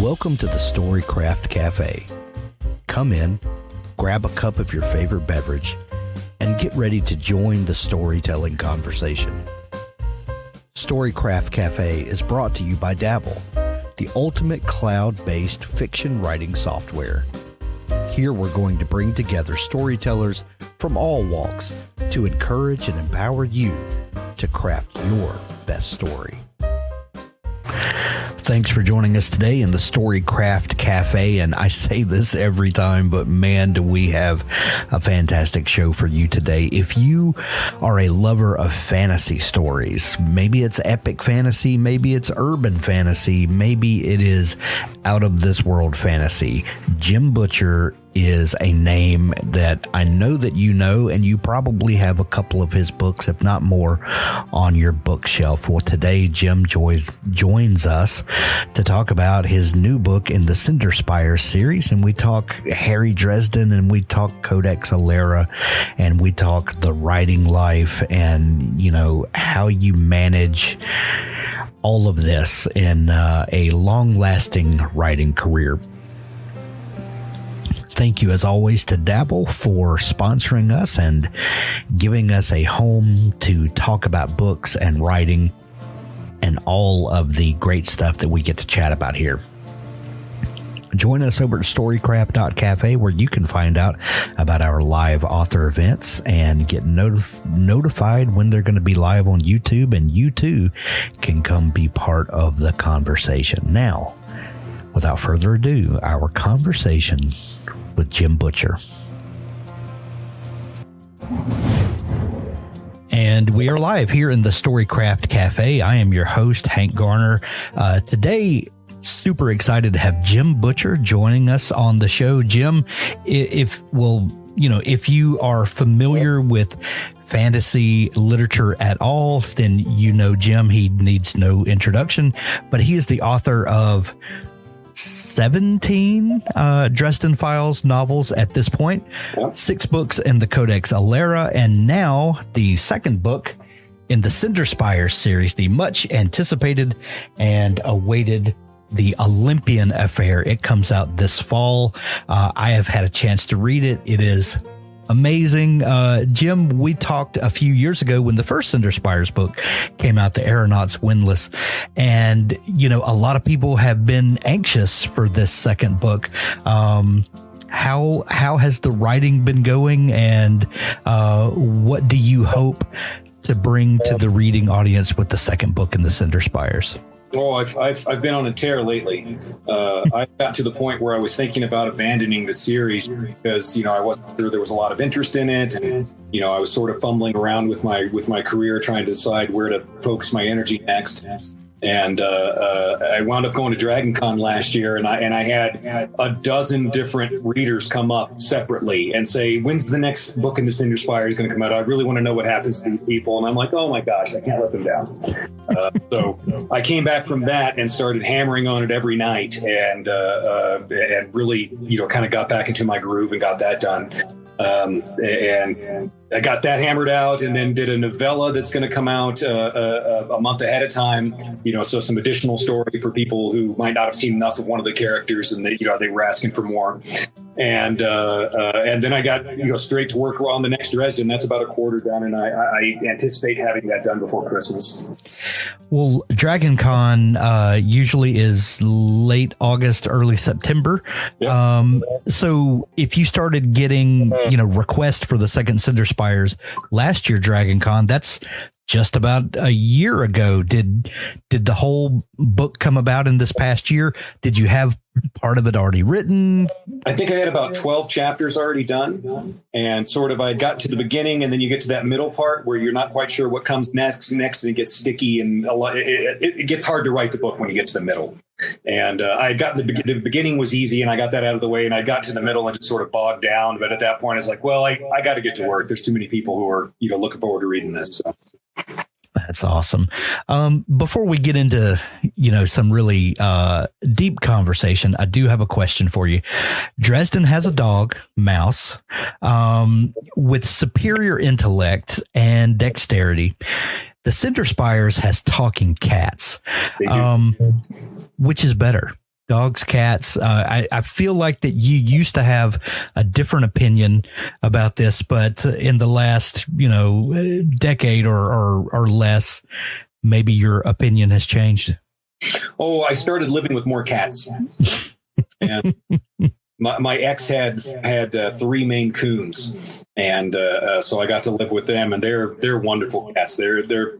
Welcome to the Storycraft Cafe. Come in, grab a cup of your favorite beverage, and get ready to join the storytelling conversation. Storycraft Cafe is brought to you by Dabble, the ultimate cloud-based fiction writing software. Here we're going to bring together storytellers from all walks to encourage and empower you to craft your best story. Thanks for joining us today in the Storycraft Cafe, and I say this every time, but man, do we have a fantastic show for you today. If you are a lover of fantasy stories, maybe it's epic fantasy, maybe it's urban fantasy, maybe it is out of this world fantasy, Jim Butcher is a name that I know that you know, and you probably have a couple of his books, if not more, on your bookshelf. Well, today Jim joins us to talk about his new book in the Cinder Spires series, and we talk Harry Dresden, and we talk Codex Alera, and we talk the writing life, and how you manage all of this in a long-lasting writing career. Thank you, as always, to Dabble for sponsoring us and giving us a home to talk about books and writing and all of the great stuff that we get to chat about here. Join us over at storycraft.cafe, where you can find out about our live author events and get notified when they're going to be live on YouTube, and you too can come be part of the conversation. Now, without further ado, our conversation with Jim Butcher. And we are live here in the Storycraft Cafe. I am your host, Hank Garner. Today, super excited to have Jim Butcher joining us on the show. Jim, if you are familiar with fantasy literature at all, then you know Jim. He needs no introduction, but he is the author of 17 Dresden Files novels at this point, 6 books in the Codex Alera, and now the second book in the Cinder Spires series, the much anticipated and awaited The Olympian Affair. It comes out this fall. I have had a chance to read it. It is amazing. Jim, we talked a few years ago when the first Cinderspires book came out, The Aeronauts Windlass, and a lot of people have been anxious for this second book. How has the writing been going, and what do you hope to bring to the reading audience with the second book in the Cinderspires? Oh, I've been on a tear lately. I got to the point where I was thinking about abandoning the series because I wasn't sure there was a lot of interest in it, and I was sort of fumbling around with my career, trying to decide where to focus my energy next. And I wound up going to Dragon Con last year, and I had a dozen different readers come up separately and say, "When's the next book in the Cinder Spires going to come out? I really want to know what happens to these people." And I'm like, "Oh my gosh, I can't let them down." So I came back from that and started hammering on it every night, and really, kind of got back into my groove and got that done. And I got that hammered out, and then did a novella that's going to come out a month ahead of time. So some additional story for people who might not have seen enough of one of the characters, and they were asking for more. And then I got straight to work on the next Dresden. That's about a quarter done, and I anticipate having that done before Christmas. Well, Dragon Con usually is late August, early September. Yep. So if you started getting requests for the second Cinder Spires last year, Dragon Con, that's just about a year ago. Did the whole book come about in this past year? Did you have part of it already written? I think I had about 12 chapters already done, and sort of I got to the beginning, and then you get to that middle part where you're not quite sure what comes next, and it gets sticky, and it gets hard to write the book when you get to the middle. And I got the beginning was easy, and I got that out of the way, and I got to the middle and just sort of bogged down. But at that point, it's like, well, I got to get to work. There's too many people who are looking forward to reading this. So. That's awesome. Before we get into, some really deep conversation, I do have a question for you. Dresden has a dog, Mouse, with superior intellect and dexterity. The Cinder Spires has talking cats. Which is better? Dogs, cats. I feel like that you used to have a different opinion about this, but in the last, decade or less, maybe your opinion has changed. Oh, I started living with more cats. And my ex had 3 Maine Coons, and so I got to live with them, and they're wonderful cats. They're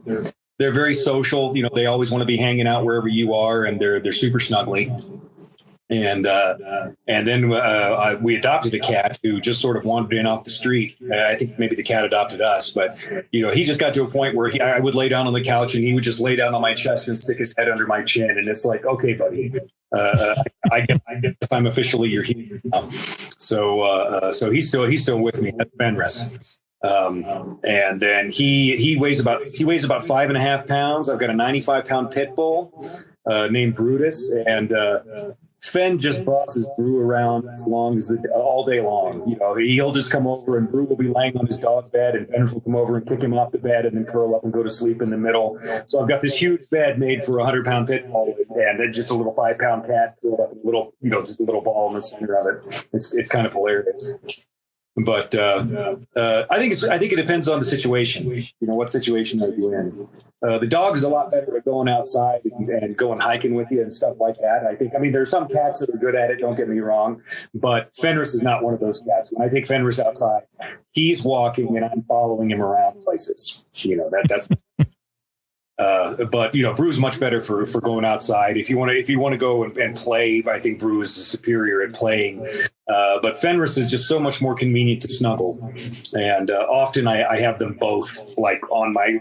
very social. They always want to be hanging out wherever you are, and they're super snuggly. And then we adopted a cat who just sort of wandered in off the street. I think maybe the cat adopted us, but he just got to a point where I would lay down on the couch and he would just lay down on my chest and stick his head under my chin, and it's like, okay, buddy, I guess I'm officially your hero. So he's still with me. That's Fenris. And then he weighs about 5.5 pounds. I've got a 95-pound pit bull named Brutus, and Fen just bosses Brew around all day long. He'll just come over, and Brew will be laying on his dog bed, and Fenris will come over and kick him off the bed and then curl up and go to sleep in the middle. So I've got this huge bed made for a 100-pound pit bull, and then just a little 5-pound cat curled up in a little, just a little ball in the center of it. It's kind of hilarious. But I think it depends on the situation. What situation are you in? The dog is a lot better at going outside and going hiking with you and stuff like that. I mean, there's some cats that are good at it, don't get me wrong, but Fenris is not one of those cats. When I take Fenris outside, he's walking and I'm following him around places. That's but Brew's much better for going outside. If you want to go and play, I think Brew is superior at playing. But Fenris is just so much more convenient to snuggle, and often I have them both on my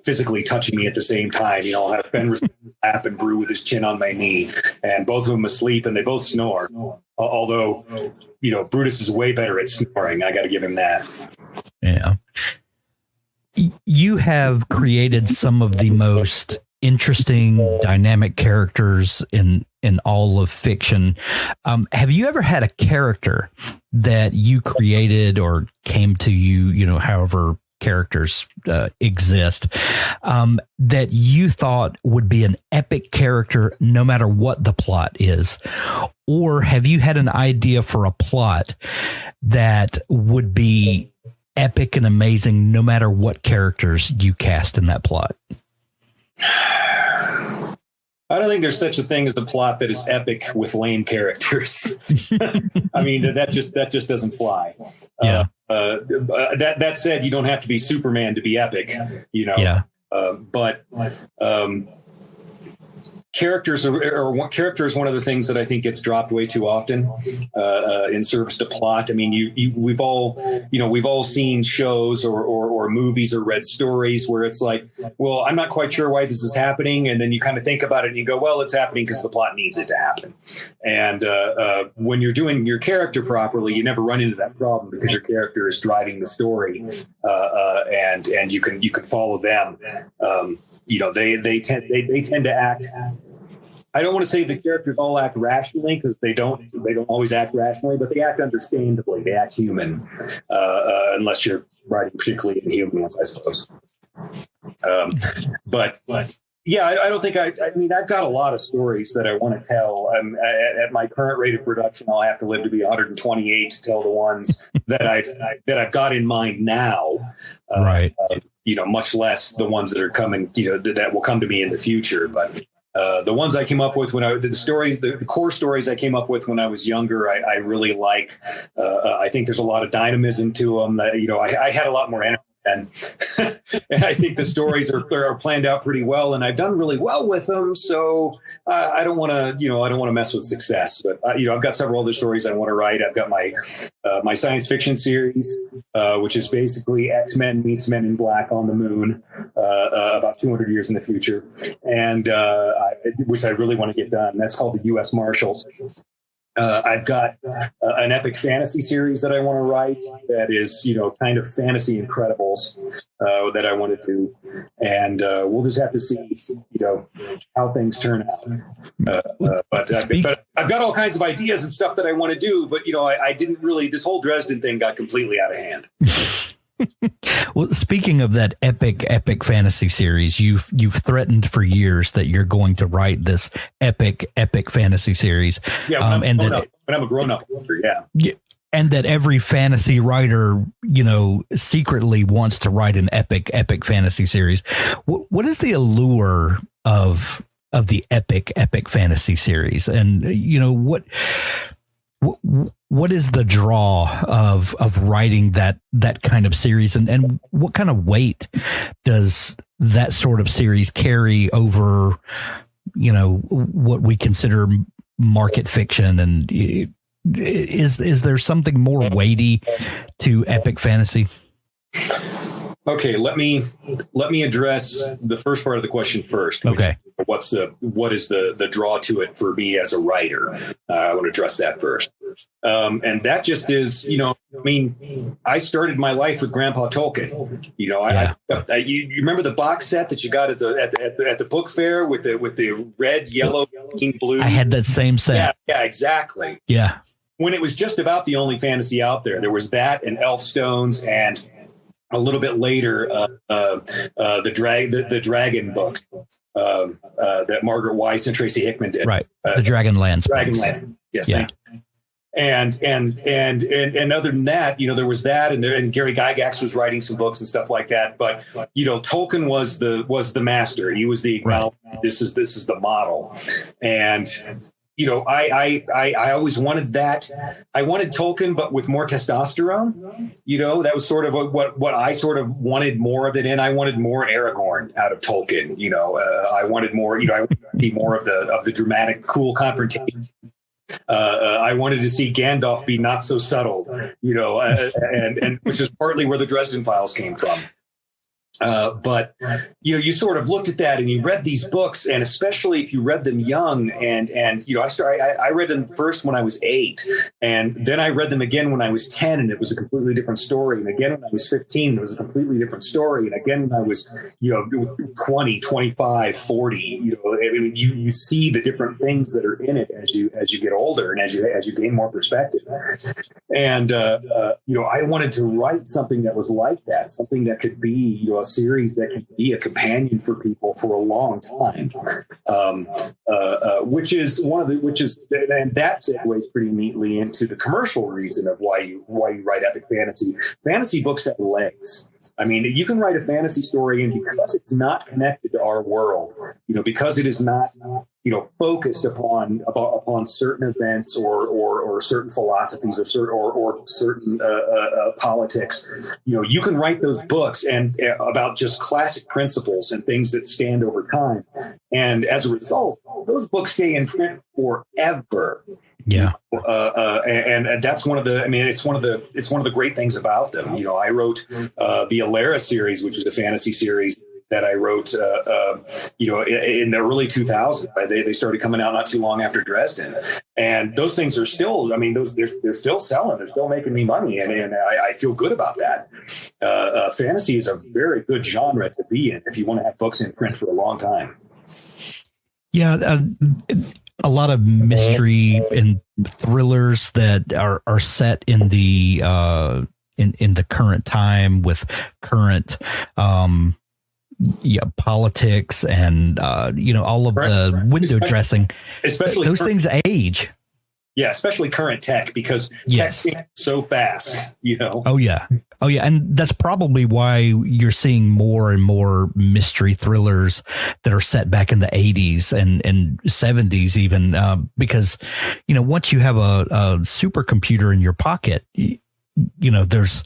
physically touching me at the same time. I'll have Fenris lap and Brew with his chin on my knee, and both of them asleep, and they both snore. Although Brutus is way better at snoring. I got to give him that. Yeah. You have created some of the most interesting, dynamic characters in all of fiction. Have you ever had a character that you created or came to you, however characters exist, that you thought would be an epic character no matter what the plot is? Or have you had an idea for a plot that would be epic and amazing no matter what characters you cast in that plot? I don't think there's such a thing as a plot that is epic with lame characters. I mean, that just doesn't fly. Yeah. That said, you don't have to be Superman to be epic, Yeah. But character is one of the things that I think gets dropped way too often in service to plot. I mean, we've all seen shows or movies or read stories where it's like, well, I'm not quite sure why this is happening, and then you kind of think about it and you go, well, it's happening because the plot needs it to happen. And when you're doing your character properly, you never run into that problem because your character is driving the story, and you can follow them. They tend to act. I don't want to say the characters all act rationally, because they don't always act rationally, but they act understandably. They act human, unless you're writing particularly in humans, I suppose. But yeah, I don't think I mean, I've got a lot of stories that I want to tell. At my current rate of production, I'll have to live to be 128 to tell the ones that I've got in mind now. Right. Much less the ones that are coming, that will come to me in the future. But the ones I came up with the core stories I came up with when I was younger, I really like. I think there's a lot of dynamism to them. I had a lot more energy. And I think the stories are planned out pretty well, and I've done really well with them. So I don't want to mess with success. But I've got several other stories I want to write. I've got my science fiction series, which is basically X-Men meets Men in Black on the moon, about 200 years in the future, and which I really want to get done. That's called the U.S. Marshals. I've got an epic fantasy series that I want to write that is, kind of fantasy Incredibles that I want to do. And we'll just have to see, how things turn out. But I've got all kinds of ideas and stuff that I want to do. But, I didn't really, this whole Dresden thing got completely out of hand. Well, speaking of that epic fantasy series, you've threatened for years that you're going to write this epic fantasy series. Yeah, when I'm a grown-up, yeah. And that every fantasy writer, secretly wants to write an epic fantasy series. What is the allure of the epic fantasy series? And, what is the draw of writing that kind of series, and what kind of weight does that sort of series carry over, what we consider market fiction? And is there something more weighty to epic fantasy? Okay, let me address the first part of the question first. Okay. What is the draw to it for me as a writer? I want to address that first. And that just is, I started my life with Grandpa Tolkien. You remember the box set that you got at the book fair with the red, yellow, green, blue? I had that same set. Yeah, exactly. Yeah. When it was just about the only fantasy out there was that and Elfstones, and a little bit later, the Dragon books that Margaret Weiss and Tracy Hickman did. Right. The Dragonlance. Dragonlance. Yes. Yeah. And other than that, there was that, and Gary Gygax was writing some books and stuff like that. But Tolkien was the master. He was the right. This is the model, and. I always wanted that. I wanted Tolkien, but with more testosterone. That was sort of what I sort of wanted more of it in. I wanted more Aragorn out of Tolkien. I wanted more. I wanted to see more of the dramatic, cool confrontation. I wanted to see Gandalf be not so subtle. And which is partly where the Dresden Files came from. But you sort of looked at that and you read these books, and especially if you read them young, and I read them first when I was 8, and then I read them again when I was 10, and it was a completely different story. And again, when I was 15, it was a completely different story. And again, when I was, 20, 25, 40, you see the different things that are in it as you get older and as you gain more perspective. And, I wanted to write something that was like that, something that could be, a series that could be a companion for people for a long time, and that segues pretty neatly into the commercial reason of why you write epic fantasy. Fantasy books have legs. I mean, you can write a fantasy story, and because it's not connected to our world, because it is not, focused upon certain events or certain philosophies or certain politics, you can write those books and about just classic principles and things that stand over time. And as a result, those books stay in print forever. Yeah. And that's one of the, it's one of the great things about them. I wrote the Alera series, which was a fantasy series that I wrote, in the early 2000s. They started coming out not too long after Dresden, and those things are still, they're still selling. They're still making me money, and I feel good about that. Fantasy is a very good genre to be in if you want to have books in print for a long time. Yeah. A lot of mystery and thrillers that are set in the in the current time with current politics and all of the window dressing, especially those things age. Yeah, especially current tech, because tech changes so fast. Oh yeah, and that's probably why you're seeing more and more mystery thrillers that are set back in the 80s and 70s even, because once you have a supercomputer in your pocket, there's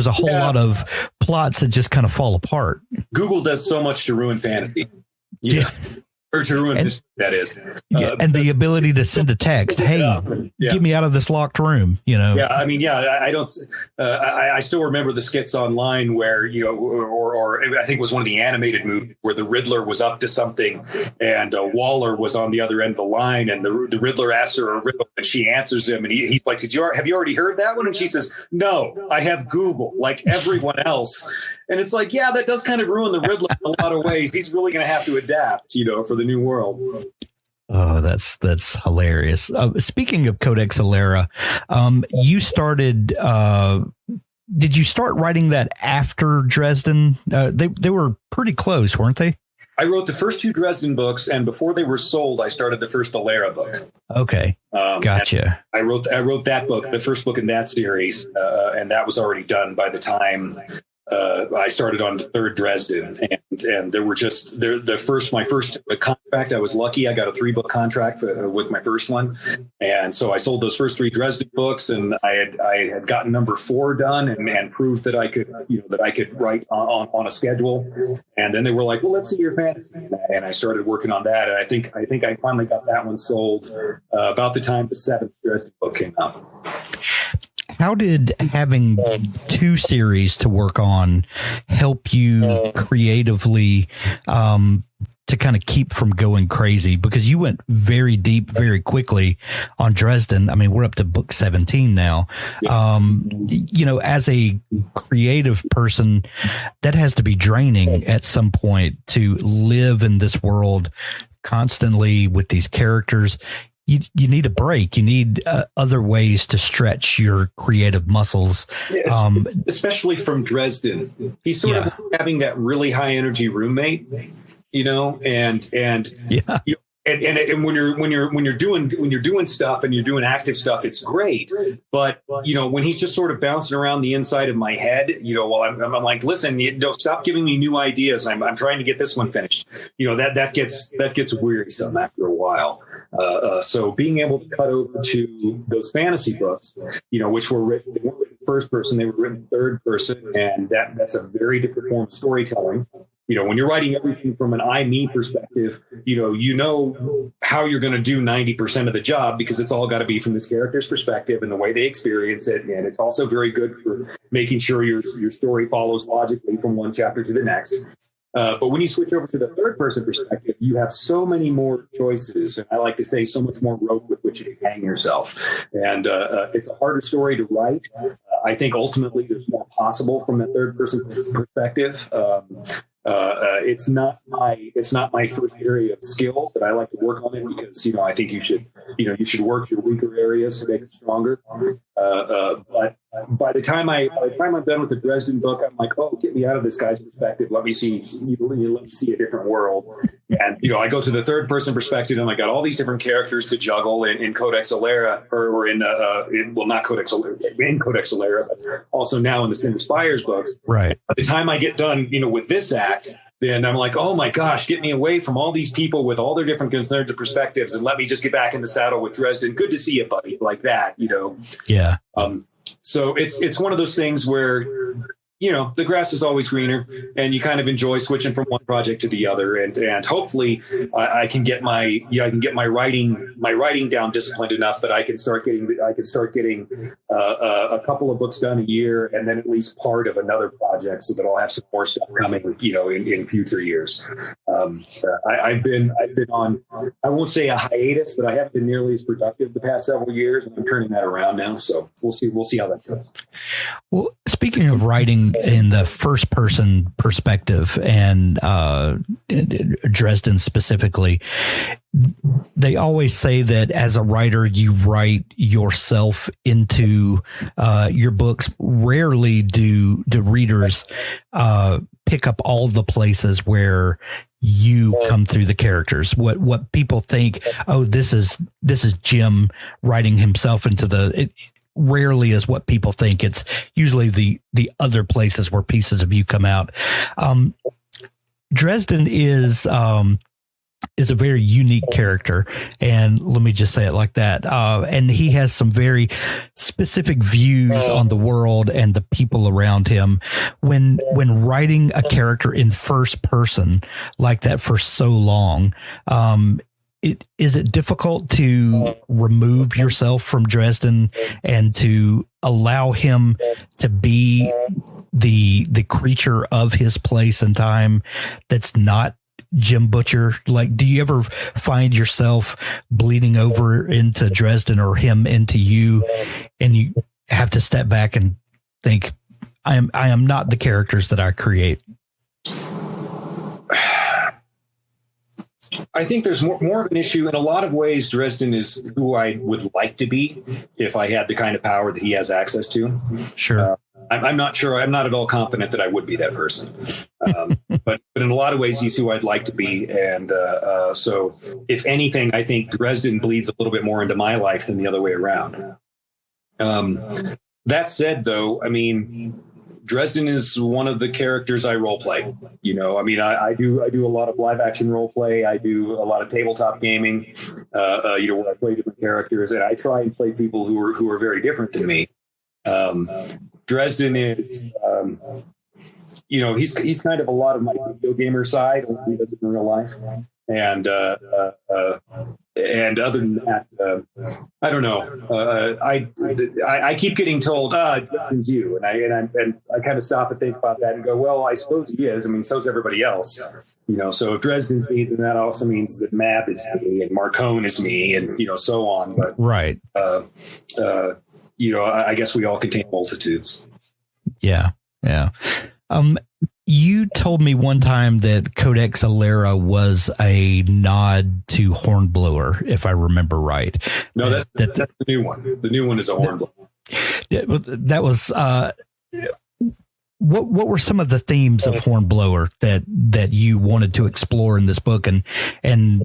a whole lot of plots that just kind of fall apart. Google does so much to ruin fantasy. Yeah. Or to ruin this, that is. And the ability to send a text, hey, get me out of this locked room, Yeah, I don't. I still remember the skits online where, or I think it was one of the animated movies where the Riddler was up to something and Waller was on the other end of the line, and the Riddler asks her a riddle and she answers him, and he's like, have you already heard that one? And she says, no, I have Google like everyone else. And it's like, yeah, that does kind of ruin the Riddler in a lot of ways. He's really going to have to adapt, for the new world. Oh, that's hilarious. Speaking of Codex Alera, you started did you start writing that after Dresden? They were pretty close, weren't they? I wrote the first 2 Dresden books, and before they were sold, I started the first Alera book. Okay, gotcha. I wrote that book, the first book in that series, and that was already done by the time I started on the 3rd Dresden, and there were just my first contract. I was lucky; I got a 3-book contract with my first one, and so I sold those first 3 Dresden books, and I had gotten number 4 done, and proved that I could write on a schedule. And then they were like, "Well, let's see your fantasy," and I started working on that. And I think I finally got that one sold about the time the 7th Dresden book came out. How did having 2 series to work on help you creatively to kind of keep from going crazy? Because you went very deep very quickly on Dresden. I mean, we're up to book 17 now. As a creative person, that has to be draining at some point to live in this world constantly with these characters. You need a break. You need other ways to stretch your creative muscles. Especially from Dresden. He's sort of having that really high energy roommate, and when you're doing stuff and you're doing active stuff, it's great. But when he's just sort of bouncing around the inside of my head, I'm like, listen, don't stop giving me new ideas. I'm trying to get this one finished. That gets wearisome after a while. So being able to cut over to those fantasy books, which were written, they weren't written first person, they were written third person, and that's a very different form of storytelling. When you're writing everything from an I-me perspective, you know how you're going to do 90% of the job, because it's all got to be from this character's perspective and the way they experience it. And it's also very good for making sure your story follows logically from one chapter to the next. But when you switch over to the third person perspective, you have so many more choices. And I like to say so much more rope with which you can hang yourself. And it's a harder story to write. I think ultimately there's more possible from the third person perspective. It's not my first area of skill, but I like to work on it because, I think you should work your weaker areas to make it stronger. But by the time I'm done with the Dresden book, I'm like, oh, get me out of this guy's perspective. Let me see a different world. And, I go to the third person perspective, and I got all these different characters to juggle in Codex Alera, or not Codex Alera, in Codex Alera, but also now in the Cinderspires books. Right. By the time I get done, with this act, then I'm like, oh my gosh, get me away from all these people with all their different concerns and perspectives, and let me just get back in the saddle with Dresden. Good to see you, buddy. Like that, Yeah. So it's one of those things where, the grass is always greener, and you kind of enjoy switching from one project to the other. And hopefully I can get my writing down disciplined enough that I can start getting a couple of books done a year, and then at least part of another project, so that I'll have some more stuff coming, in future years. I've been on, I won't say a hiatus, but I haven't been nearly as productive the past several years, and I'm turning that around now. So we'll see how that goes. Well, speaking of writing in the first person perspective, and Dresden specifically, they always say that as a writer, you write yourself into your books. Rarely do readers pick up all the places where you come through the characters. What people think, oh, this is Jim writing himself into the. Rarely is what people think. It's usually the other places where pieces of you come out. Dresden is a very unique character, and let me just say it like that. And he has some very specific views on the world and the people around him. When writing a character in first person like that for so long, is it difficult to remove yourself from Dresden and to allow him to be the creature of his place and time that's not Jim Butcher? Like, do you ever find yourself bleeding over into Dresden or him into you, and you have to step back and think, I am not the characters that I create? I think there's more of an issue. In a lot of ways, Dresden is who I would like to be if I had the kind of power that he has access to. Sure. I'm not sure. I'm not at all confident that I would be that person. But in a lot of ways, he's who I'd like to be. And so if anything, I think Dresden bleeds a little bit more into my life than the other way around. That said, though, I mean, Dresden is one of the characters I role play. You know, I mean, I do a lot of live action role play. I do a lot of tabletop gaming, you know, where I play different characters, and I try and play people who are very different than me. Dresden is, you know, he's kind of a lot of my video gamer side, like he does it in real life. And other than that, I don't know. I keep getting told, Dresden's you, and I kind of stop and think about that and go, well, I suppose he is. I mean, so's everybody else, you know. So if Dresden's me, then that also means that Mab is me and Marcone is me, and you know, so on. But right, you know, I guess we all contain multitudes. Yeah. You told me one time that Codex Alera was a nod to Hornblower, if I remember right. No, that's the new one. The new one is a Hornblower. That was what were some of the themes of Hornblower that you wanted to explore in this book, and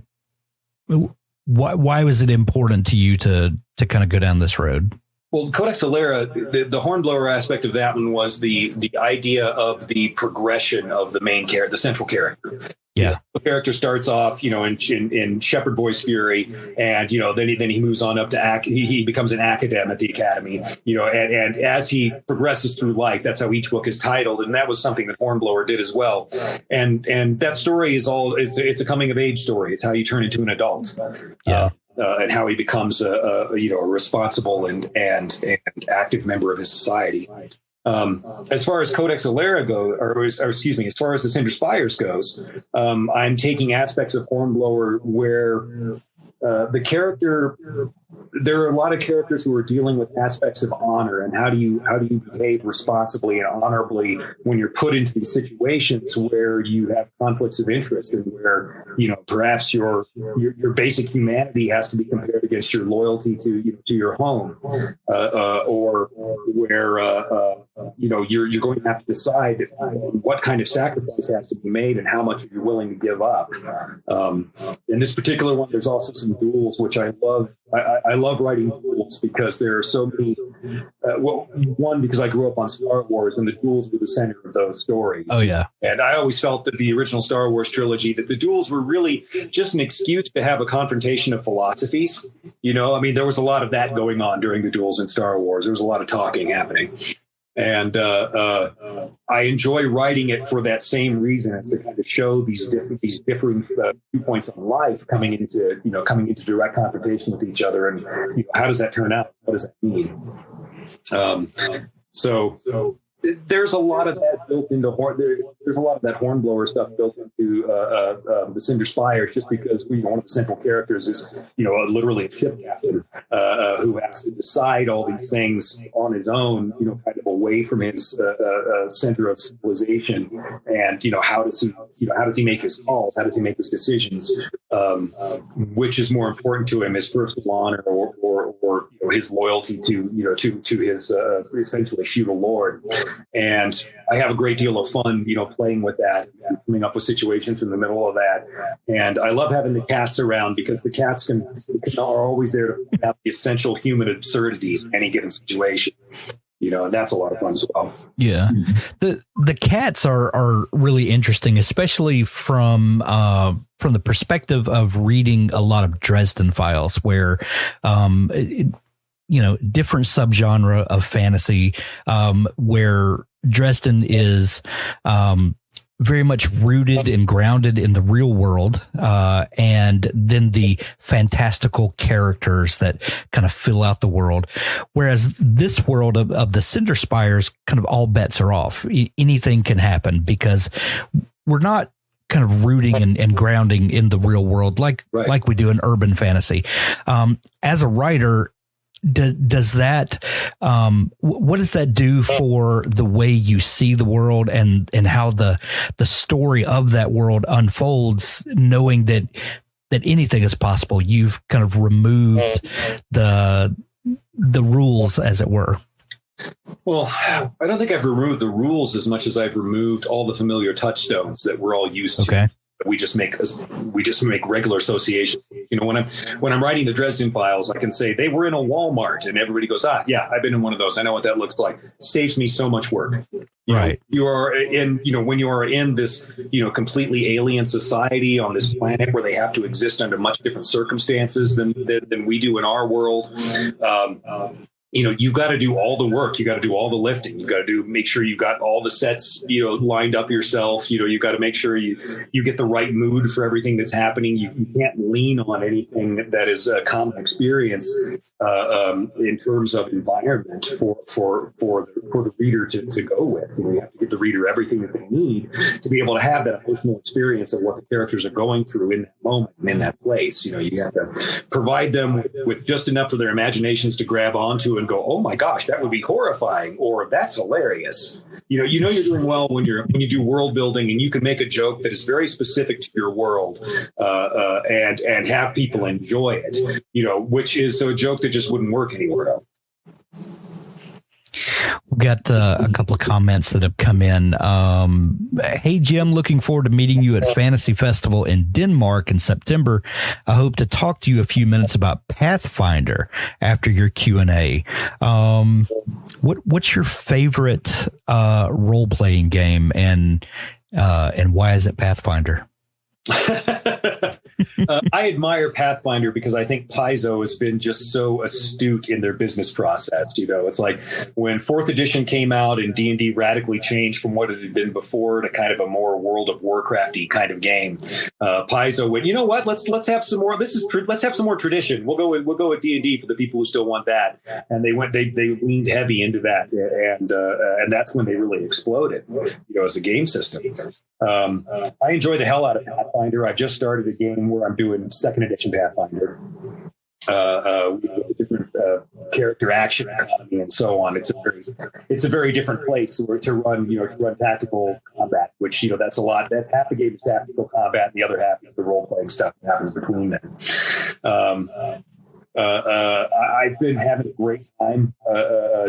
why was it important to you to kind of go down this road? Well, Codex Alera, the Hornblower aspect of that one was the idea of the progression of the main character, the central character. Yeah, the character starts off, you know, in Shepherd Boy's Fury, and you know, then he moves on up to he becomes an academ at the academy, you know, and as he progresses through life, that's how each book is titled, and that was something that Hornblower did as well. And that story is it's a coming of age story. It's how you turn into an adult. Yeah. And how he becomes a responsible and active member of his society. As far as Codex Alera goes, as far as the Cinder Spires goes, I'm taking aspects of Hornblower where the character. There are a lot of characters who are dealing with aspects of honor and how do you behave responsibly and honorably when you're put into these situations where you have conflicts of interest and where, you know, perhaps your basic humanity has to be compared against your loyalty to your home, or where you know, you're going to have to decide what kind of sacrifice has to be made and how much are you willing to give up. In this particular one, there's also some duels, which I love. I love writing duels because there are so many. One, because I grew up on Star Wars, and the duels were the center of those stories. Oh yeah, and I always felt that the original Star Wars trilogy, that the duels were really just an excuse to have a confrontation of philosophies. You know, I mean, there was a lot of that going on during the duels in Star Wars. There was a lot of talking happening. And I enjoy writing it for that same reason, as to kind of show these differing viewpoints on life coming into direct confrontation with each other, and you know, how does that turn out? What does that mean? So there's a lot of that built into there's a lot of that Hornblower stuff built into the Cinder Spires, just because one of the central characters is literally a ship captain who has to decide all these things on his own, kind of away from his center of civilization, and how does he make his calls, how does he make his decisions, which is more important to him, his personal honor or his loyalty to his essentially feudal lord. And I have a great deal of fun, playing with that, and coming up with situations in the middle of that. And I love having the cats around, because the cats are always there to point out the essential human absurdities in any given situation. And that's a lot of fun as well. Yeah. The cats are really interesting, especially from the perspective of reading a lot of Dresden Files, where, different subgenre of fantasy, where Dresden is very much rooted and grounded in the real world, and then the fantastical characters that kind of fill out the world. Whereas this world of the Cinder Spires, kind of all bets are off. Anything can happen, because we're not kind of rooting and grounding in the real world like we do in urban fantasy. As a writer, does that what does that do for the way you see the world and how the story of that world unfolds, knowing that anything is possible? You've kind of removed the rules, as it were. Well, I don't think I've removed the rules as much as I've removed all the familiar touchstones that we're all used to. We just make regular associations. You know, when I'm writing the Dresden Files, I can say they were in a Walmart, and everybody goes, yeah, I've been in one of those. I know what that looks like. Saves me so much work. Right. You are in, when you are in this, completely alien society on this planet where they have to exist under much different circumstances than we do in our world. You've got to do all the work. You got to do all the lifting. You got to make sure you got all the sets, lined up yourself. You got to make sure you get the right mood for everything that's happening. You can't lean on anything that is a common experience in terms of environment for the reader to go with. You have to give the reader everything that they need to be able to have that emotional experience of what the characters are going through in that moment and in that place. You have to provide them with just enough for their imaginations to grab onto and go, oh my gosh, that would be horrifying, or that's hilarious. You're doing well when you do world building and you can make a joke that is very specific to your world and have people enjoy it. Which is a joke that just wouldn't work anywhere else. We've got a couple of comments that have come in. Hey, Jim, looking forward to meeting you at Fantasy Festival in Denmark in September. I hope to talk to you a few minutes about Pathfinder after your Q&A. What's your favorite role-playing game, and why is it Pathfinder? I admire Pathfinder because I think Paizo has been just so astute in their business process. It's like when 4th edition came out and D&D radically changed from what it had been before to kind of a more World of Warcrafty kind of game. Paizo went, you know what? Let's have some more. Let's have some more tradition. We'll go with D&D for the people who still want that. And they leaned heavy into that, and that's when they really exploded. As a game system. I enjoy the hell out of Pathfinder. I've just started a game where I'm doing 2nd edition Pathfinder with a different character action economy and so on. It's a very different place to run tactical combat, which that's a lot. That's half the game is tactical combat, and the other half is the role playing stuff that happens between them. I've been having a great time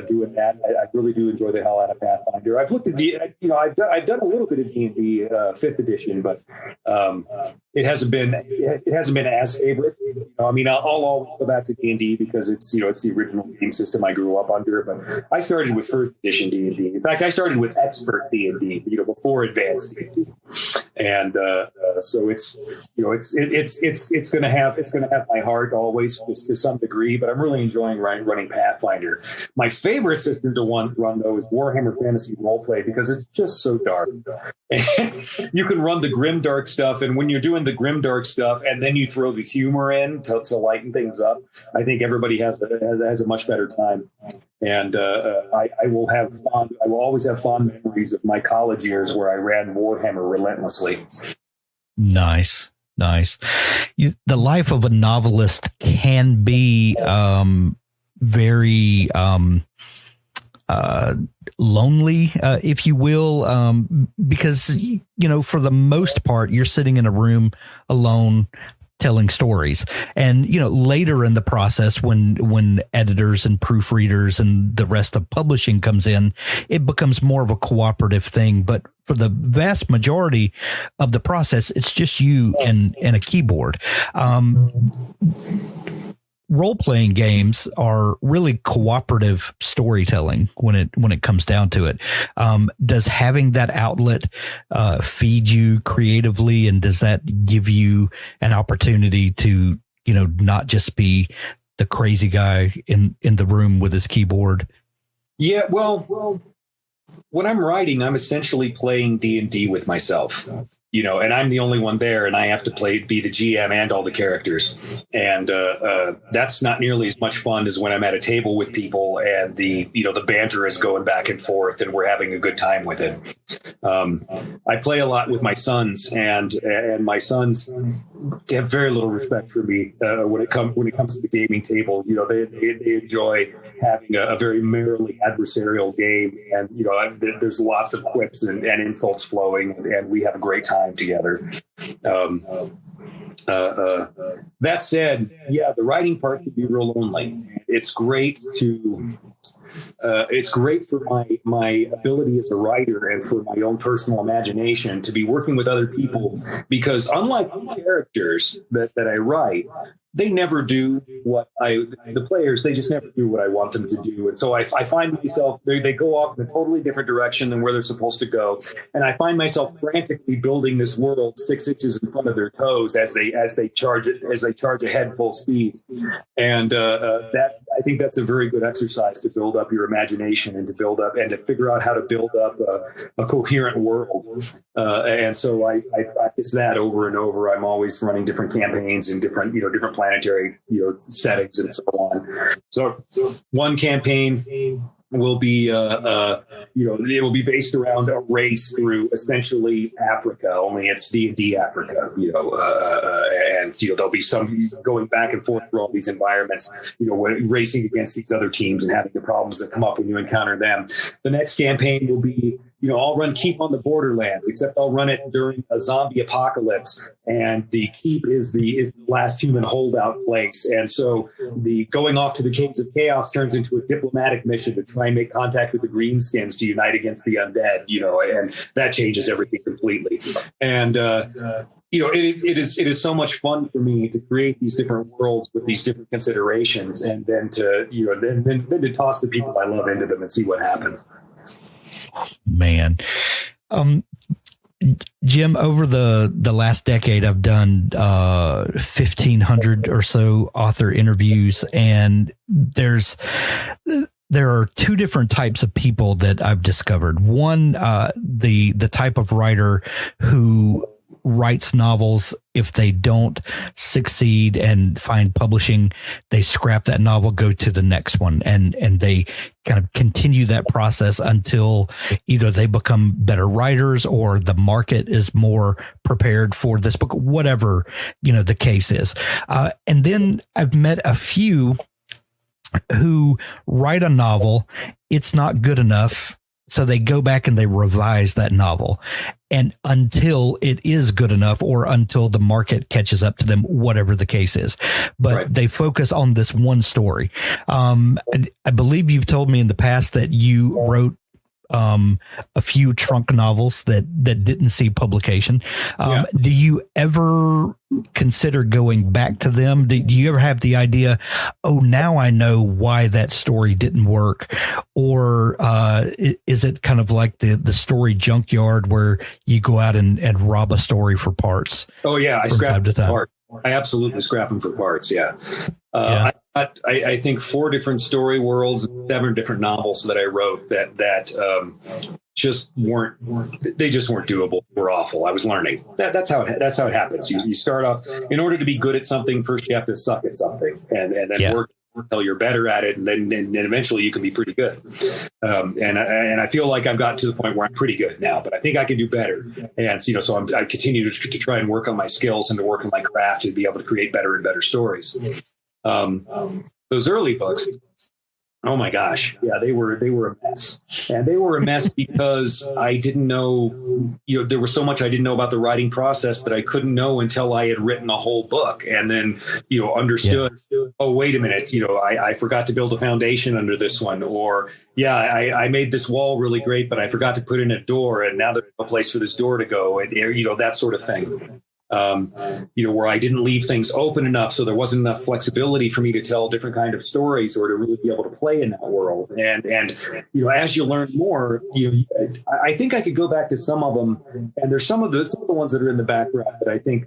doing that. I really do enjoy the hell out of Pathfinder. I've looked at I've done a little bit of D&D 5th edition, but it hasn't been as favorite. I'll always go back to D&D because it's the original game system I grew up under. But I started with 1st edition D&D. In fact, I started with expert D&D, before advanced D&D. And so it's going to have my heart always to some degree, but I'm really enjoying running Pathfinder. My favorite system to run though is Warhammer Fantasy Roleplay because it's just so dark. And you can run the grimdark stuff, and when you're doing the grimdark stuff, and then you throw the humor in to lighten things up, I think everybody has a much better time. And I will always have fond memories of my college years where I ran Warhammer relentlessly. Nice. The life of a novelist can be very lonely, if you will, because, for the most part, you're sitting in a room alone telling stories. And, later in the process, when editors and proofreaders and the rest of publishing comes in, it becomes more of a cooperative thing. But for the vast majority of the process, it's just you and a keyboard. Role-playing games are really cooperative storytelling when it comes down to it. Does having that outlet feed you creatively, and does that give you an opportunity to, not just be the crazy guy in the room with his keyboard? Yeah, well, when I'm writing, I'm essentially playing D&D with myself, and I'm the only one there, and I have to be the GM and all the characters. And that's not nearly as much fun as when I'm at a table with people and the banter is going back and forth and we're having a good time with it. I play a lot with my sons, and my sons have very little respect for me when it comes to the gaming table. They enjoy having a very merrily adversarial game, and there's lots of quips and insults flowing, and we have a great time together. That said, yeah, the writing part can be real lonely. It's great to it's great for my ability as a writer and for my own personal imagination to be working with other people, because unlike characters that I write, they never do the players, they just never do what I want them to do. And so I find myself, they go off in a totally different direction than where they're supposed to go. And I find myself frantically building this world 6 inches in front of their toes as they charge ahead full speed. And I think that's a very good exercise to build up your imagination and to build up and to figure out how to build up a coherent world. And so I practice that over and over. I'm always running different campaigns in different planetary, settings and so on. So one campaign will be, it will be based around a race through essentially Africa, only it's D&D Africa, and there'll be some going back and forth through all these environments, racing against these other teams and having the problems that come up when you encounter them. The next campaign will be, I'll run Keep on the Borderlands, except I'll run it during a zombie apocalypse. And the Keep is the last human holdout place. And so the going off to the Caves of Chaos turns into a diplomatic mission to try and make contact with the Greenskins to unite against the undead, and that changes everything completely. And, it is so much fun for me to create these different worlds with these different considerations, and then to, then to toss the people I love into them and see what happens. Man. Jim, over the last decade, I've done 1,500 or so author interviews, and there are two different types of people that I've discovered. One, the type of writer who writes novels. If they don't succeed and find publishing, they scrap that novel, go to the next one, and they kind of continue that process until either they become better writers or the market is more prepared for this book, whatever, the case is. And then I've met a few who write a novel. It's not good enough. So they go back and they revise that novel, and until it is good enough or until the market catches up to them, whatever the case is. But right. They focus on this one story. I believe you've told me in the past that you wrote a few trunk novels that didn't see publication. Do you ever consider going back to them? Do you ever have the idea, now I know why that story didn't work? Or is it kind of like the story junkyard where you go out and rob a story for parts? Oh, yeah. I scrap them for parts. I absolutely scrap them for parts. Yeah. I think 4 different story worlds, 7 different novels that I wrote that just weren't doable. Were awful. I was learning. That's how it happens. You start off, in order to be good at something, first you have to suck at something, and then work until you're better at it, and then eventually you can be pretty good. And I feel like I've gotten to the point where I'm pretty good now, but I think I can do better. And so I continue to try and work on my skills and to work on my craft to be able to create better and better stories. Those early books, oh my gosh, they were a mess, and they were a mess because I didn't know, there was so much I didn't know about the writing process that I couldn't know until I had written a whole book, and then understood. Oh, wait a minute, I forgot to build a foundation under this one, or I made this wall really great, but I forgot to put in a door, and now there's a place for this door to go, and that sort of thing. Where I didn't leave things open enough, so there wasn't enough flexibility for me to tell different kind of stories or to really be able to play in that world. And as you learn more, I think I could go back to some of them, and there's some of the ones that are in the background that I think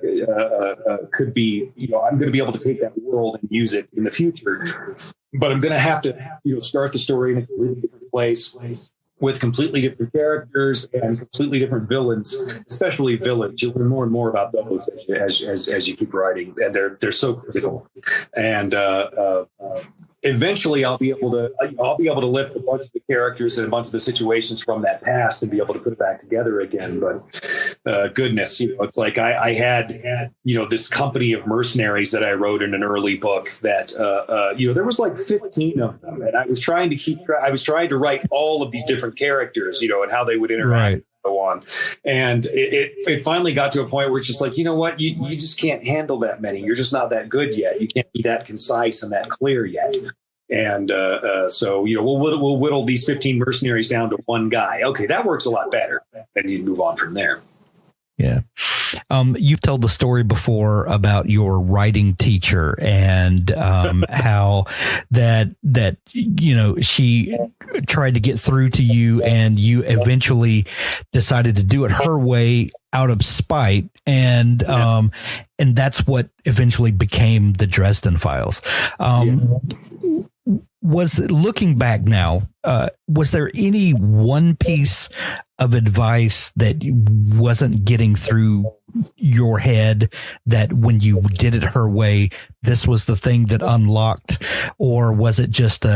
could be, I'm going to be able to take that world and use it in the future, but I'm going to have to, start the story in a completely different place, with completely different characters and completely different villains, especially villains. You'll learn more and more about those as you keep writing, and they're so critical. And eventually, I'll be able to lift a bunch of the characters and a bunch of the situations from that past and be able to put it back together again. But goodness, it's like I had this company of mercenaries that I wrote in an early book that there was like 15 of them, and I was trying to write all of these different characters, and how they would interact. Right. So on. And it finally got to a point where it's just like, you just can't handle that many. You're just not that good yet. You can't be that concise and that clear yet. And so, we'll whittle these 15 mercenaries down to one guy. Okay, that works a lot better. Then you move on from there. Yeah. You've told the story before about your writing teacher and how that she tried to get through to you and you eventually decided to do it her way out of spite. And that's what eventually became the Dresden Files. Was looking back now, was there any one piece of advice that wasn't getting through your head that when you did it her way, this was the thing that unlocked, or was it just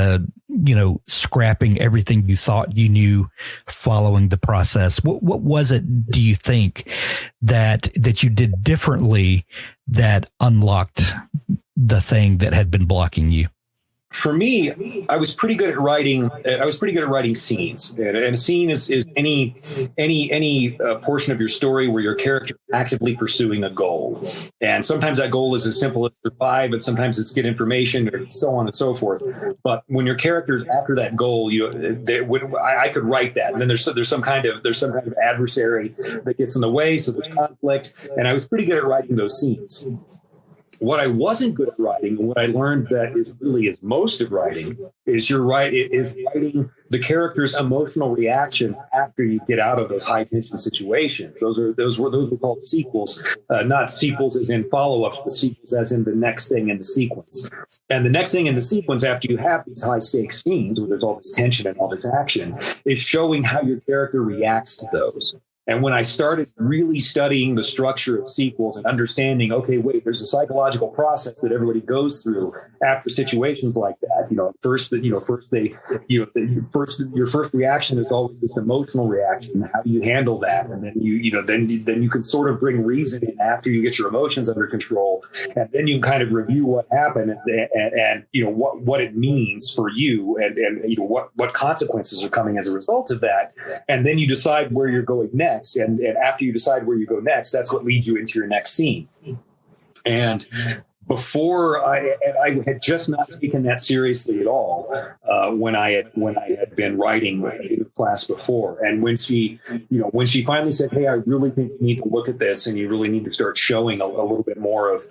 scrapping everything you thought you knew following the process? What was it, do you think, that you did differently that unlocked the thing that had been blocking you? For me, I was pretty good at writing. Scenes, and a scene is any portion of your story where your character is actively pursuing a goal. And sometimes that goal is as simple as survive, but sometimes it's get information, or so on and so forth. But when your character is after that goal, I could write that. And then there's some kind of adversary that gets in the way, so there's conflict. And I was pretty good at writing those scenes. What I wasn't good at writing, and what I learned that is most of writing, is writing the character's emotional reactions after you get out of those high tension situations. Those were called sequels, not sequels as in follow-ups, but sequels as in the next thing in the sequence. And the next thing in the sequence, after you have these high stakes scenes where there's all this tension and all this action, is showing how your character reacts to those. And when I started really studying the structure of sequels and understanding, okay, wait, there's a psychological process that everybody goes through after situations like that. Your first reaction is always this emotional reaction. How do you handle that? And then then you can sort of bring reason in after you get your emotions under control, and then you can kind of review what happened and what it means for you, and what consequences are coming as a result of that, and then you decide where you're going next. And after you decide where you go next, that's what leads you into your next scene. And before I had just not taken that seriously at all when I had been writing in class before. And when she finally said, "Hey, I really think you need to look at this, and you really need to start showing a little bit more of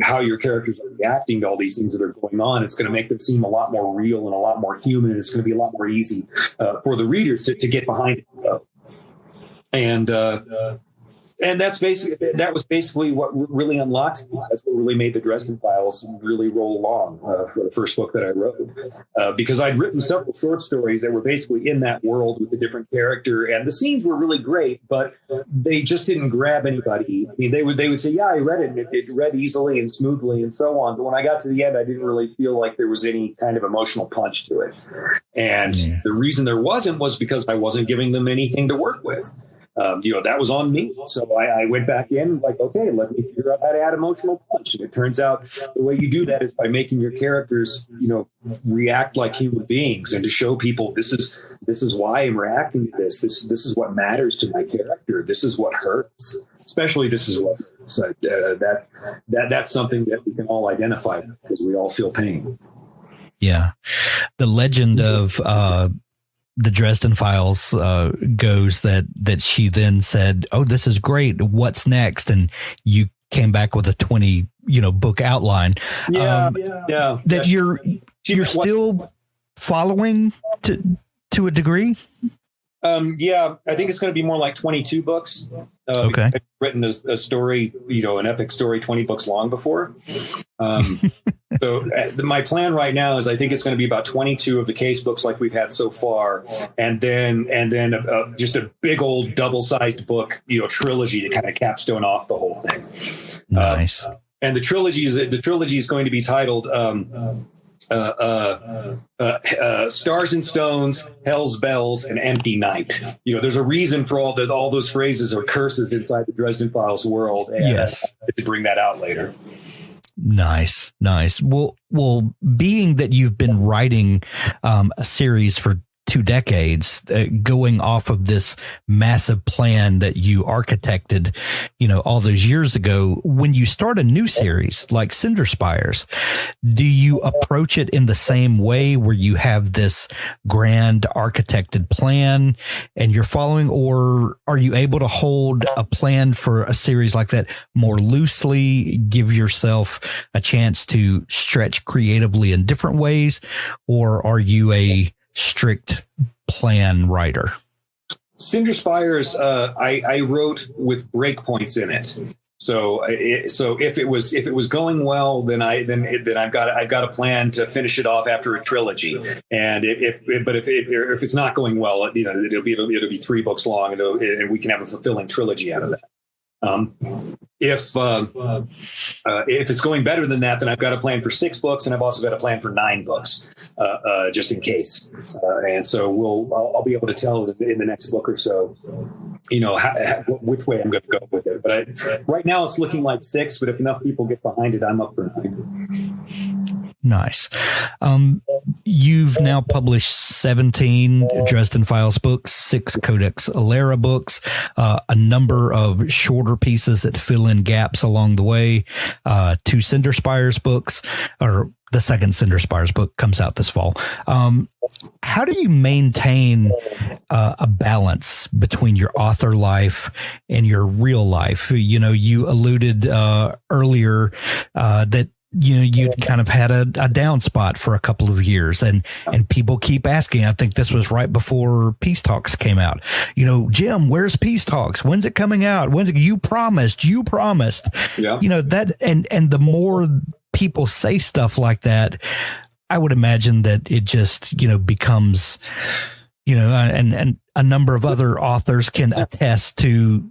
how your characters are reacting to all these things that are going on, it's going to make them seem a lot more real and a lot more human. And it's going to be a lot more easy for the readers to get behind it." And that was basically what really unlocked it. That's what really made the Dresden Files really roll along for the first book that I wrote, because I'd written several short stories that were basically in that world with a different character, and the scenes were really great, but they just didn't grab anybody. I mean, they would say, "Yeah, I read it, and it read easily and smoothly and so on." But when I got to the end, I didn't really feel like there was any kind of emotional punch to it. And the reason there wasn't was because I wasn't giving them anything to work with. That was on me. So I went back in like, okay, let me figure out how to add emotional punch. And it turns out the way you do that is by making your characters, react like human beings, and to show people this is why I'm reacting to this. This is what matters to my character. This is what hurts. Especially this is what hurts. So, that's something that we can all identify with, because we all feel pain. Yeah. The legend of the Dresden Files goes that she then said, "Oh, this is great. What's next?" And you came back with a 20 book outline. That you're still following to a degree. I think it's going to be more like 22 books. Okay. I've written a story, an epic story, 20 books long before. So my plan right now is I think it's going to be about 22 of the case books like we've had so far. And then just a big old double-sized book, trilogy to kind of capstone off the whole thing. Nice. And the trilogy is going to be titled, Stars and Stones, Hell's Bells, and Empty Night. There's a reason for all those phrases or curses inside the Dresden Files world. And yes. To bring that out later. Nice. Well, being that you've been writing a series for 2 decades, going off of this massive plan that you architected, all those years ago. When you start a new series like Cinder Spires, do you approach it in the same way where you have this grand architected plan and you're following, or are you able to hold a plan for a series like that more loosely, give yourself a chance to stretch creatively in different ways, or are you a strict plan writer? Cinder Spires, I wrote with breakpoints in it. So if it was going well, then I've got a plan to finish it off after a trilogy. And if it's not going well, it'll be 3 books long, and we can have a fulfilling trilogy out of that. If it's going better than that, then I've got a plan for 6 books, and I've also got a plan for 9 books, just in case. And so I'll be able to tell in the next book or so, which way I'm going to go with it. But right now it's looking like 6. But if enough people get behind it, I'm up for 9. Nice. You've now published 17 Dresden Files books, 6 Codex Alera books, a number of shorter pieces that fill in gaps along the way, 2 Cinderspires books, or the second Cinderspires book comes out this fall. How do you maintain a balance between your author life and your real life? You alluded earlier that you kind of had a down spot for a couple of years, and people keep asking. I think this was right before Peace Talks came out. Jim, where's Peace Talks? When's it coming out? You promised. Yeah. That, and the more people say stuff like that, I would imagine that it just, becomes, and a number of other authors can attest to,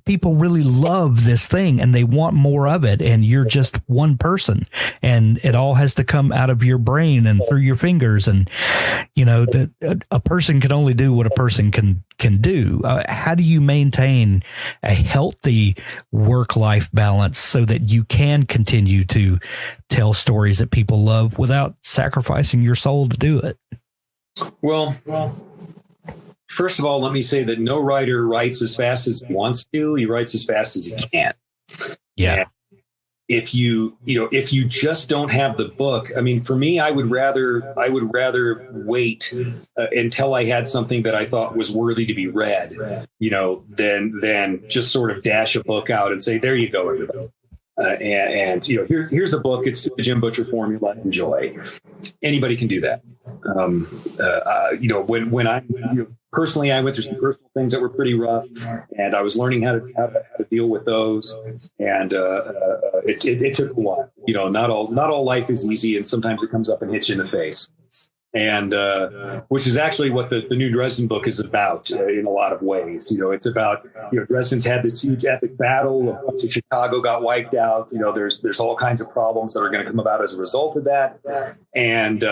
people really love this thing and they want more of it. And you're just one person, and it all has to come out of your brain and through your fingers. And, a person can only do what a person can do. How do you maintain a healthy work-life balance so that you can continue to tell stories that people love without sacrificing your soul to do it? Well, first of all, let me say that no writer writes as fast as he wants to. He writes as fast as he can. Yeah. And if you just don't have the book, I mean, for me, I would rather wait until I had something that I thought was worthy to be read, than just sort of dash a book out and say, there you go, everybody. Here's a book. It's the Jim Butcher formula. Enjoy. Anybody can do that. Personally, I went through some personal things that were pretty rough, and I was learning how to deal with those. And it took a while. Not all life is easy, and sometimes it comes up and hits you in the face. And which is actually what the new Dresden book is about in a lot of ways. It's about, Dresden's had this huge epic battle. A bunch of Chicago got wiped out. There's all kinds of problems that are going to come about as a result of that. And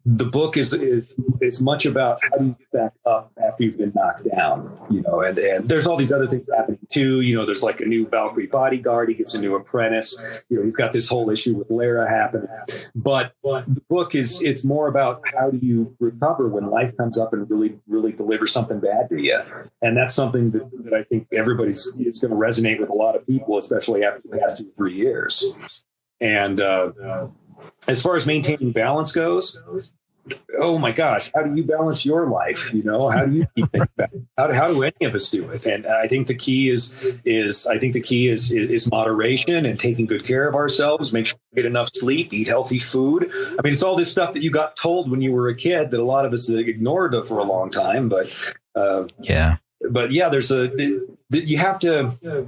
the book is much about how do you get back up after you've been knocked down, and there's all these other things happening too. There's like a new Valkyrie bodyguard. He gets a new apprentice. He's got this whole issue with Lara happening. But the book it's more about how do you recover when life comes up and really, really delivers something bad to you. And that's something that I think it's going to resonate with a lot of people, especially after the past 2 or 3 years. And as far as maintaining balance goes, oh my gosh, how do you balance your life? How do you keep things back? How do any of us do it? And I think the key is moderation and taking good care of ourselves. Make sure we get enough sleep, eat healthy food. I mean, it's all this stuff that you got told when you were a kid that a lot of us ignored for a long time. But yeah, you have to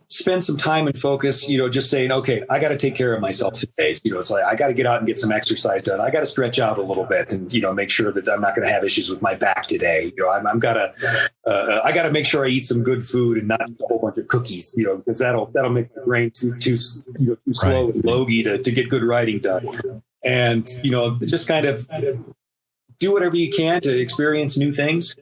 spend some time and focus, just saying, okay, I got to take care of myself today. It's like, I got to get out and get some exercise done. I got to stretch out a little bit and, make sure that I'm not going to have issues with my back today. I got to make sure I eat some good food and not eat a whole bunch of cookies, because that'll make my brain too slow and logy to get good writing done. And, just kind of do whatever you can to experience new things.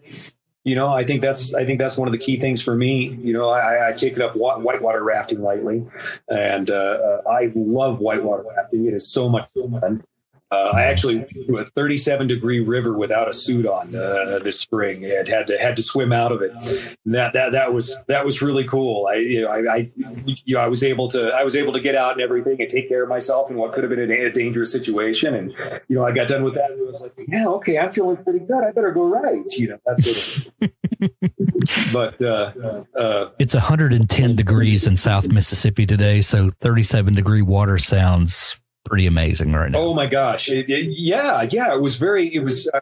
I think that's one of the key things for me. I taken up whitewater rafting lately, and I love whitewater rafting. It is so much fun. I actually went to a 37-degree river without a suit on this spring. I had to swim out of it. And that was really cool. I was able to get out and everything and take care of myself in what could have been a dangerous situation. And I got done with that and I was like, yeah, okay, I'm feeling pretty good. I better go right. That sort of. But it's 110 degrees in South Mississippi today, so 37-degree water sounds pretty amazing right now. Oh my gosh. It was I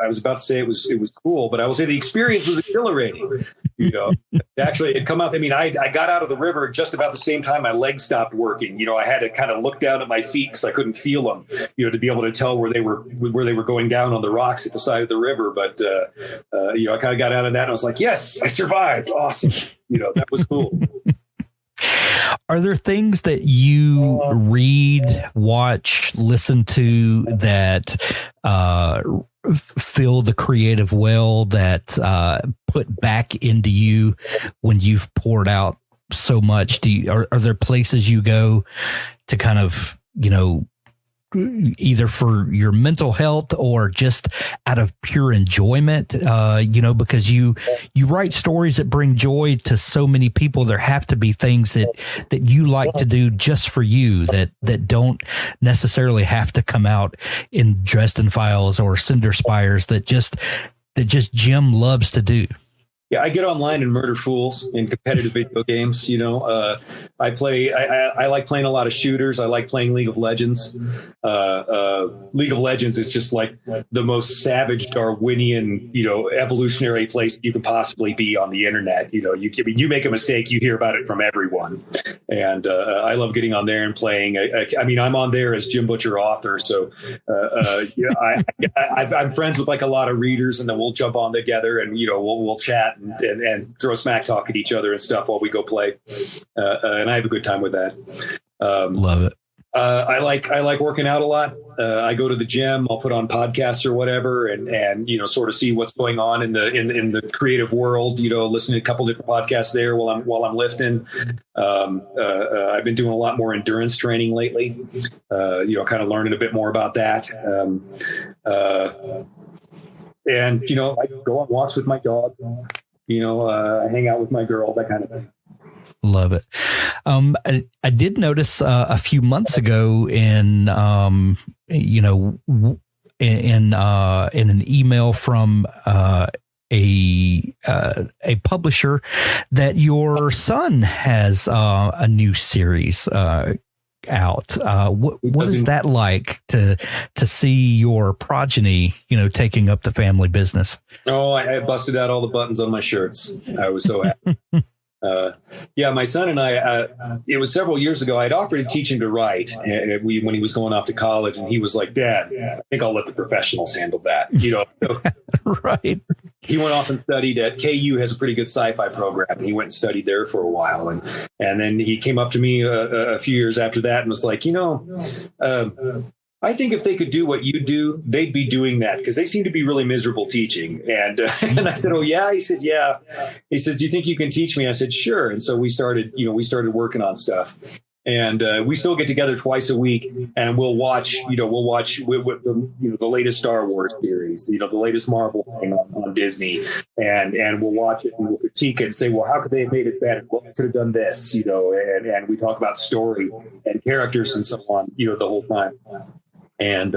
was about to say it was cool, but I will say the experience was exhilarating. Actually it come out. I mean, I got out of the river just about the same time my legs stopped working. I had to kind of look down at my feet because I couldn't feel them, to be able to tell where they were going down on the rocks at the side of the river. But, I kind of got out of that and I was like, yes, I survived. Awesome. That was cool. Are there things that you read, watch, listen to that fill the creative well that put back into you when you've poured out so much? Are there places you go to kind of, either for your mental health or just out of pure enjoyment, because you write stories that bring joy to so many people. There have to be things that you like to do just for you that don't necessarily have to come out in Dresden Files or Cinder Spires that just Jim loves to do. Yeah, I get online and murder fools in competitive video games. I like playing a lot of shooters. I like playing League of Legends. League of Legends is just like the most savage Darwinian, evolutionary place you can possibly be on the internet. You make a mistake, you hear about it from everyone. And I love getting on there and playing. I'm on there as Jim Butcher author. So I'm friends with like a lot of readers, and then we'll jump on together and, we'll chat and throw smack talk at each other and stuff while we go play. And I have a good time with that. Love it. I like working out a lot. I go to the gym. I'll put on podcasts or whatever, and sort of see what's going on in the creative world. Listen to a couple different podcasts there while I'm lifting. I've been doing a lot more endurance training lately. Kind of learning a bit more about that. And I go on walks with my dog. I hang out with my girl, that kind of thing. Love it. I did notice a few months ago in an email from a publisher that your son has a new series out. What is that like to see your progeny, taking up the family business? Oh, I busted out all the buttons on my shirts. I was so happy. My son and I, it was several years ago, I'd offered to teach him to write when he was going off to college, and he was like, Dad, I think I'll let the professionals handle that. Right. He went off and studied at KU, has a pretty good sci-fi program. And he went and studied there for a while. And then he came up to me a few years after that and was like, I think if they could do what you do, they'd be doing that because they seem to be really miserable teaching. And I said, oh, yeah. He said, yeah. He said, do you think you can teach me? I said, sure. And so we started working on stuff. And we still get together twice a week, and we'll watch the latest Star Wars series, the latest Marvel thing on Disney, and we'll watch it and we'll critique it and say, well, how could they have made it better? Well, they could have done this, and we talk about story and characters and so on, the whole time. And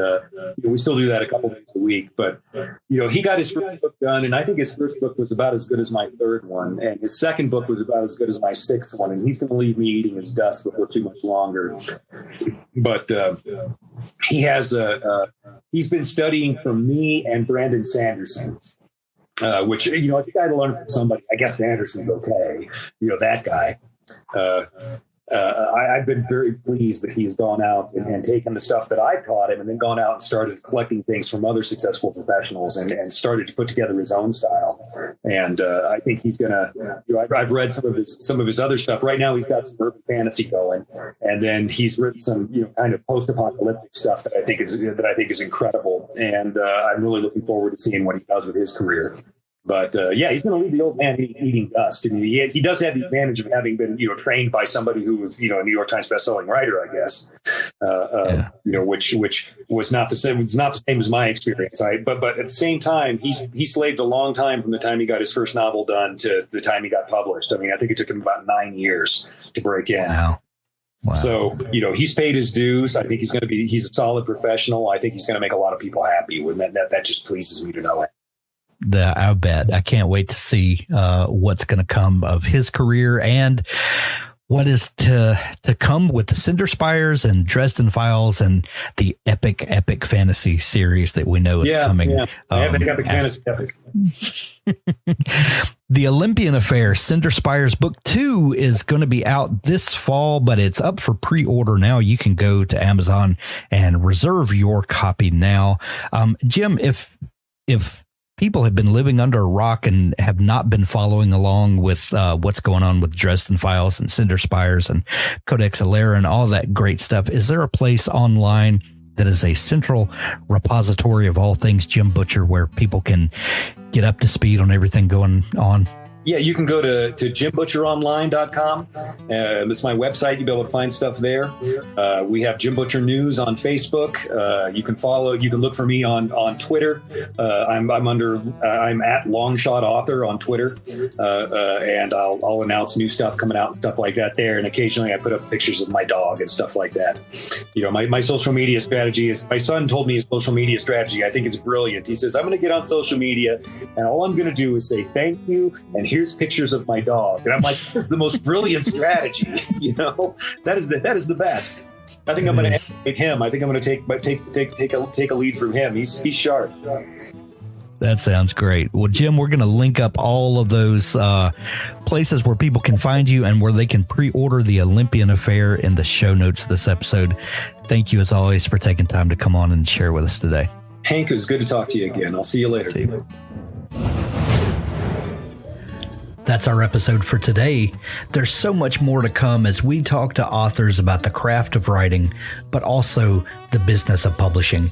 we still do that a couple days a week. But, he got his first book done, and I think his first book was about as good as my third one. And his second book was about as good as my sixth one. And he's going to leave me eating his dust before too much longer. But he has he's been studying from me and Brandon Sanderson, which, I think I had to learn from somebody. I guess Sanderson's okay. That guy. I've been very pleased that he's gone out and taken the stuff that I taught him and then gone out and started collecting things from other successful professionals and started to put together his own style. And I think he's going to, I've read some of his other stuff. Right now he's got some urban fantasy going, and then he's written some, kind of post-apocalyptic stuff that I think is incredible. And I'm really looking forward to seeing what he does with his career. But yeah, he's going to leave the old man eating dust. I mean, he does have the advantage of having been, trained by somebody who was, a New York Times bestselling writer, I guess. Which was not the same. It's not the same as my experience. But at the same time, he slaved a long time from the time he got his first novel done to the time he got published. I mean, I think it took him about 9 years to break in. Wow. So, he's paid his dues. I think he's a solid professional. I think he's going to make a lot of people happy. That just pleases me to know it. I bet. I can't wait to see what's going to come of his career and what is to come with the Cinder Spires and Dresden Files and the epic fantasy series that we know is coming. Yeah, epic fantasy epic. The Olympian Affair, Cinderspires Book 2 is going to be out this fall, but it's up for pre-order now. You can go to Amazon and reserve your copy now. Jim, if people have been living under a rock and have not been following along with what's going on with Dresden Files and Cinder Spires and Codex Alera and all that great stuff, is there a place online that is a central repository of all things Jim Butcher where people can get up to speed on everything going on? Yeah, you can go to jimbutcheronline.com. That's my website. You'll be able to find stuff there. We have Jim Butcher News on Facebook. You can look for me on Twitter. I'm at Longshot Author on Twitter. And I'll announce new stuff coming out and stuff like that there. And occasionally I put up pictures of my dog and stuff like that. My social media strategy is, my son told me his social media strategy. I think it's brilliant. He says, I'm going to get on social media and all I'm going to do is say thank you and here's pictures of my dog. And I'm like, this is the most brilliant strategy. That is the best. I think I'm going to emulate him. I think I'm going to take a lead from him. He's sharp. That sounds great. Well, Jim, we're going to link up all of those places where people can find you and where they can pre-order the Olympian Affair in the show notes of this episode. Thank you, as always, for taking time to come on and share with us today. Hank, it was good to talk to you again. I'll see you later. See you. That's our episode for today. There's so much more to come as we talk to authors about the craft of writing, but also the business of publishing.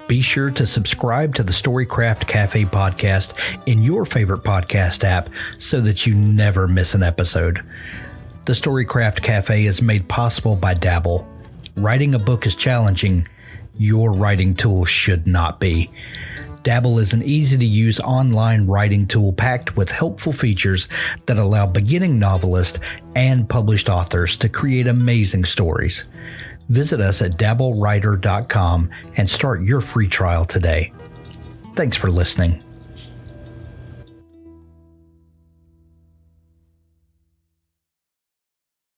Be sure to subscribe to the Storycraft Cafe podcast in your favorite podcast app so that you never miss an episode. The Storycraft Cafe is made possible by Dabble. Writing a book is challenging. Your writing tool should not be. Dabble is an easy-to-use online writing tool packed with helpful features that allow beginning novelists and published authors to create amazing stories. Visit us at dabblewriter.com and start your free trial today. Thanks for listening.